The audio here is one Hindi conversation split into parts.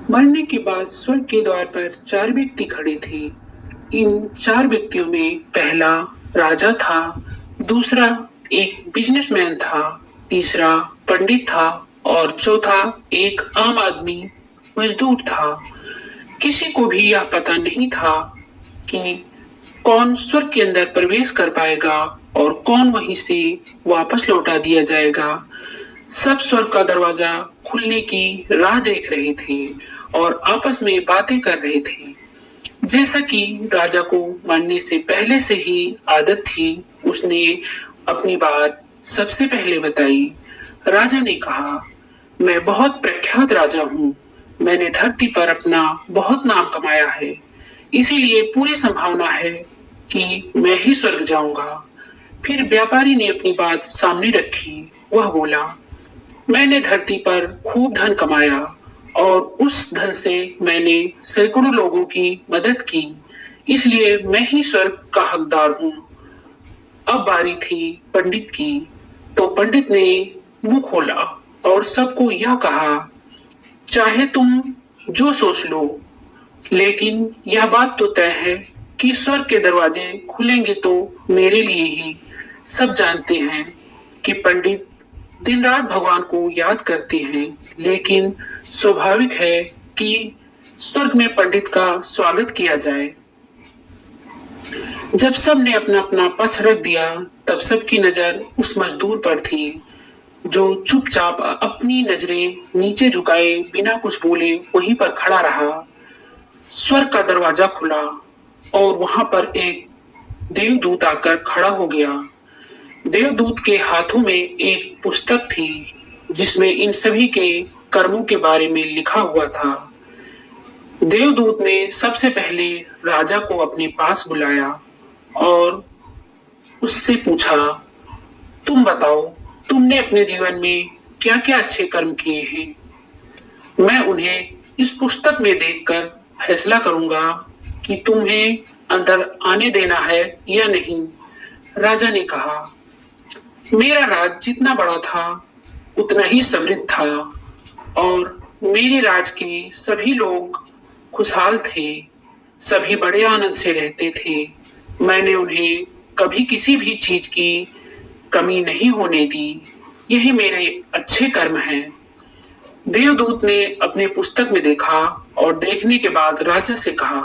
मरने के बाद स्वर्ग के द्वार पर 4 व्यक्ति खड़े थे। इन 4 व्यक्तियों में पहला राजा था, दूसरा एक बिजनेसमैन था, तीसरा पंडित था और चौथा एक आम आदमी मजदूर था। किसी को भी यह पता नहीं था कि कौन स्वर्ग के अंदर प्रवेश कर पाएगा और कौन वहीं से वापस लौटा दिया जाएगा। सब स्वर्ग का दरवाजा खुलने की राह देख रहे थे और आपस में बातें कर रहे थे। जैसा कि राजा को मरने से पहले से ही आदत थी, उसने अपनी बात सबसे पहले बताई। राजा ने कहा, मैं बहुत प्रख्यात राजा हूँ। मैंने धरती पर अपना बहुत नाम कमाया है, इसीलिए पूरी संभावना है कि मैं ही स्वर्ग जाऊंगा। फिर व्यापारी ने अपनी बात सामने रखी। वह बोला, मैंने धरती पर खूब धन कमाया और उस धन से मैंने सैकड़ों लोगों की मदद की, इसलिए मैं ही स्वर्ग का हकदार हूँ। अब बारी थी पंडित की, तो पंडित ने मुंह खोला और सबको यह कहा, चाहे तुम जो सोच लो, लेकिन यह बात तो तय है कि स्वर्ग के दरवाजे खुलेंगे तो मेरे लिए ही। सब जानते हैं कि पंडित दिन रात भगवान को याद करते हैं, लेकिन स्वाभाविक है कि स्वर्ग में पंडित का स्वागत किया जाए। जब सब ने अपना अपना पक्ष रख दिया, तब सबकी नजर उस मजदूर पर थी जो चुपचाप अपनी नजरें नीचे झुकाए बिना कुछ बोले वहीं पर खड़ा रहा। स्वर्ग का दरवाजा खुला और वहां पर एक देवदूत आकर खड़ा हो गया। देवदूत के हाथों में एक पुस्तक थी जिसमें इन सभी के कर्मों के बारे में लिखा हुआ था। देवदूत ने सबसे पहले राजा को अपने पास बुलाया और उससे पूछा, तुम बताओ, तुमने अपने जीवन में क्या क्या अच्छे कर्म किए हैं? मैं उन्हें इस पुस्तक में देखकर फैसला करूंगा कि तुम्हें अंदर आने देना है या नहीं। राजा ने कहा, मेरा राज जितना बड़ा था उतना ही समृद्ध था और मेरे राज के सभी लोग खुशहाल थे। सभी बड़े आनंद से रहते थे। मैंने उन्हें कभी किसी भी चीज की कमी नहीं होने दी। यही मेरे अच्छे कर्म हैं। देवदूत ने अपने पुस्तक में देखा और देखने के बाद राजा से कहा,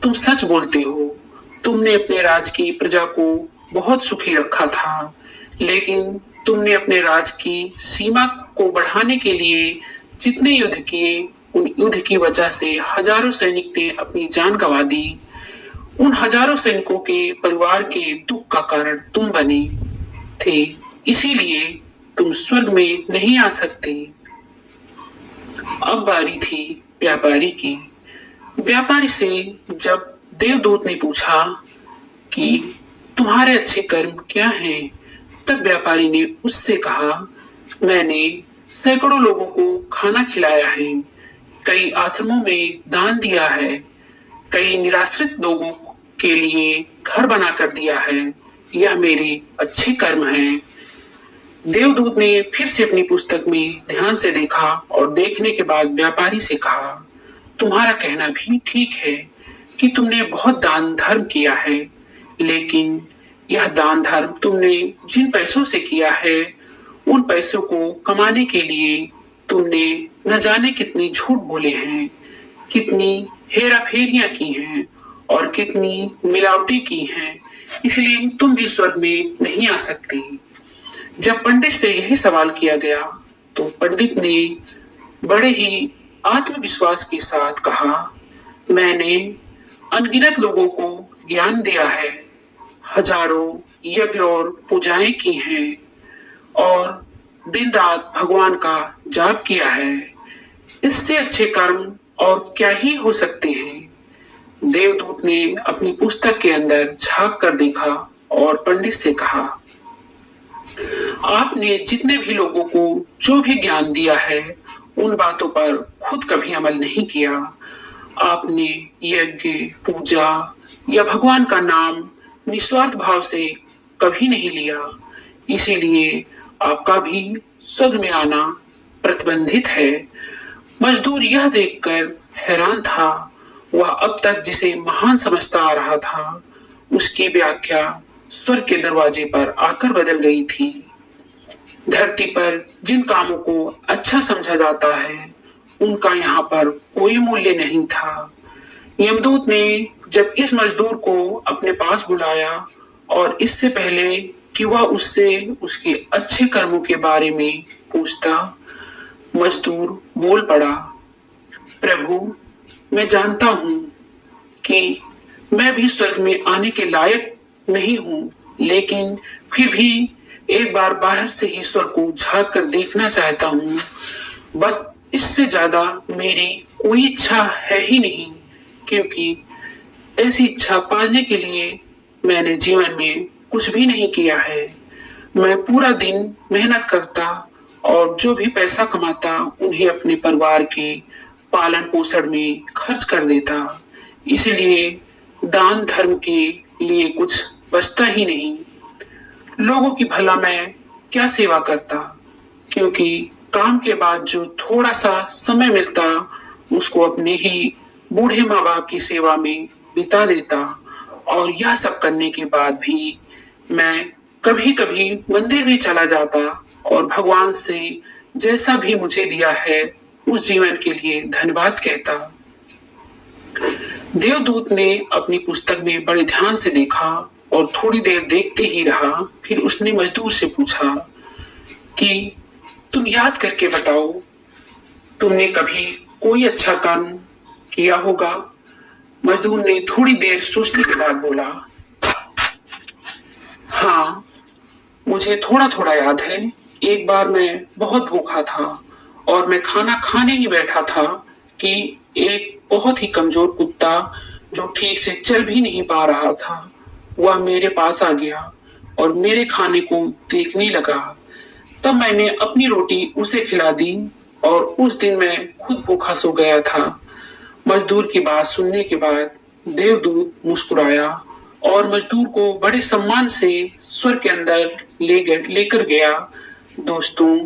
तुम सच बोलते हो। तुमने अपने राज की प्रजा को बहुत सुखी रखा था, लेकिन तुमने अपने राज की सीमा को बढ़ाने के लिए जितने युद्ध किए, उन युद्ध की वजह से हजारों सैनिक ने अपनी जान गंवा दी। उन हजारों सैनिकों के परिवार के दुख का कारण तुम बने थे, इसीलिए तुम स्वर्ग में नहीं आ सकते। अब बारी थी व्यापारी की। व्यापारी से जब देवदूत ने पूछा कि तुम्हारे अच्छे कर्म क्या हैं, तब व्यापारी ने उससे कहा, मैंने सैकड़ों लोगों को खाना खिलाया है, कई आश्रमों में दान दिया है, कई निराश्रित लोगों के लिए घर बना कर दिया है। यह मेरे अच्छे कर्म हैं। देवदूत ने फिर से अपनी पुस्तक में ध्यान से देखा और देखने के बाद व्यापारी से कहा, तुम्हारा कहना भी ठीक है कि तुमने बहुत दान धर्म किया है, लेकिन यह दान धर्म तुमने जिन पैसों से किया है, उन पैसों को कमाने के लिए तुमने न जाने कितने झूठ बोले हैं, कितनी हेरा फेरियां की हैं और कितनी मिलावटी की हैं, इसलिए तुम भी स्वर्ग में नहीं आ सकते। जब पंडित से यही सवाल किया गया, तो पंडित ने बड़े ही आत्मविश्वास के साथ कहा, मैंने अनगिनत लोगों को ज्ञान दिया है, हजारों यज्ञ और पूजाएं की हैं और दिन रात भगवान का जाप किया है। इससे अच्छे कर्म और क्या ही हो सकते हैं। देवदूत ने अपनी पुस्तक के अंदर झांक कर देखा और पंडित से कहा, आपने जितने भी लोगों को जो भी ज्ञान दिया है, उन बातों पर खुद कभी अमल नहीं किया। आपने यज्ञ, पूजा या भगवान का नाम निस्वार्थ भाव से कभी नहीं लिया, इसीलिए आपका भी स्वर्ग में आना प्रतिबंधित है। मजदूर यह देखकर हैरान था। वह अब तक जिसे महान समझता आ रहा था, उसकी व्याख्या स्वर्ग के दरवाजे पर आकर बदल गई थी। धरती पर जिन कामों को अच्छा समझा जाता है, उनका यहाँ पर कोई मूल्य नहीं था। यमदूत ने जब इस मजदूर को अपने पास बुलाया और इससे पहले कि वह उससे उसके अच्छे कर्मों के बारे में पूछता, मजदूर बोल पड़ा, प्रभु, मैं जानता हूं कि मैं भी स्वर्ग में आने के लायक नहीं हूं, लेकिन फिर भी एक बार बाहर से ही स्वर्ग को झांक कर देखना चाहता हूं। बस इससे ज्यादा मेरी कोई इच्छा है ही नहीं, क्योंकि ऐसी इच्छा पाने के लिए मैंने जीवन में कुछ भी नहीं किया है। मैं पूरा दिन मेहनत करता और जो भी पैसा कमाता उन्हें अपने परिवार के पालन पोषण में खर्च कर देता। इसलिए दान धर्म के लिए कुछ बचता ही नहीं। लोगों की भला मैं क्या सेवा करता, क्योंकि काम के बाद जो थोड़ा सा समय मिलता उसको अपने ही बूढ़े माँ बाप की सेवा में बिता देता। और यह सब करने के बाद भी मैं कभी कभी मंदिर भी चला जाता और भगवान से जैसा भी मुझे दिया है उस जीवन के लिए धन्यवाद कहता। देवदूत ने अपनी पुस्तक में बड़े ध्यान से देखा और थोड़ी देर देखते ही रहा। फिर उसने मजदूर से पूछा कि तुम याद करके बताओ, तुमने कभी कोई अच्छा काम किया होगा? मजदूर ने थोड़ी देर सोचने के बाद बोला, हाँ, मुझे थोड़ा थोड़ा याद है। एक बार मैं बहुत भूखा था और मैं खाना खाने ही बैठा था कि एक बहुत ही कमजोर कुत्ता जो ठीक से चल भी नहीं पा रहा था, वह मेरे पास आ गया और मेरे खाने को देखने लगा। तब मैंने अपनी रोटी उसे खिला दी और उस दिन मैं खुद भूखा सो गया था। मजदूर की बात सुनने के बाद देवदूत मुस्कुराया और मजदूर को बड़े सम्मान से स्वर्ग के अंदर लेकर गया। दोस्तों,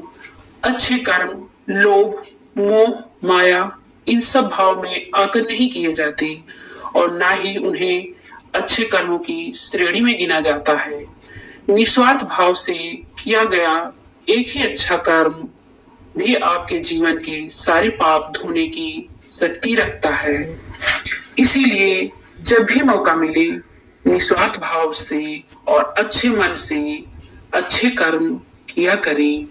अच्छे कर्म लोभ, मोह, माया इन सब भाव में आकर नहीं किए जाते और ना ही उन्हें अच्छे कर्मों की श्रेणी में गिना जाता है। निस्वार्थ भाव से किया गया एक ही अच्छा कर्म भी आपके जीवन के सारे पाप धोने की शक्ति रखता है। इसीलिए जब भी मौका मिले, निस्वार्थ भाव से और अच्छे मन से अच्छे कर्म किया करें।